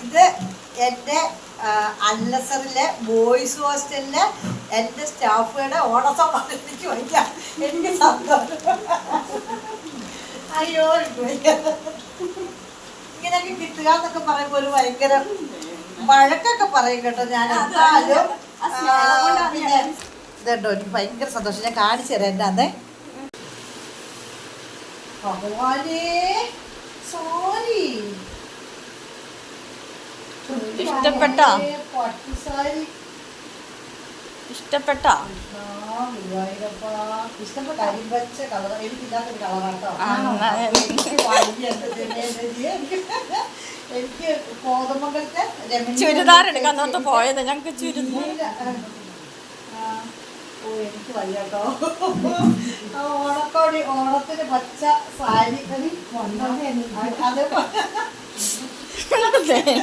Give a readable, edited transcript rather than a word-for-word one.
ഇത് എൻ്റെ അന്നസറിലെ ബോയ്സ് ഹോസ്റ്റലിലെ എൻ്റെ സ്റ്റാഫുകളുടെ ഓണസമ്മാനം എനിക്ക് വയ്ക്കാം. എനിക്ക് സന്തോഷം. അയ്യോ ഇങ്ങനെയൊക്കെ കിട്ടുക എന്നൊക്കെ പറയുമ്പോൾ ഒരു ഭയങ്കര വഴക്കൊക്കെ പറയും കേട്ടോ. ഞാൻ എന്തായാലും പിന്നെ ഇതുണ്ടോ എനിക്ക് ഭയങ്കര സന്തോഷം. ഞാൻ കാണിച്ചു തരാം എൻ്റെ അന്നേ. ഭഗവാനേ സോറി ഇഷ്ടപ്പെട്ടോ? ഇഷ്ടപ്പെട്ട കരിമ്പച്ച കളർ എനിക്കില്ലാത്തൊരു കളറാട്ടോ. എനിക്ക് കോതമംഗലത്തെ ചുരിദാർ എടുക്കാൻ നോർത്ത് പോയത് ഞങ്ങൾക്ക് ചുരിദാർ. എനിക്ക് വയ്യാട്ടോ. ഓണത്തിന് പച്ച സാരി അത്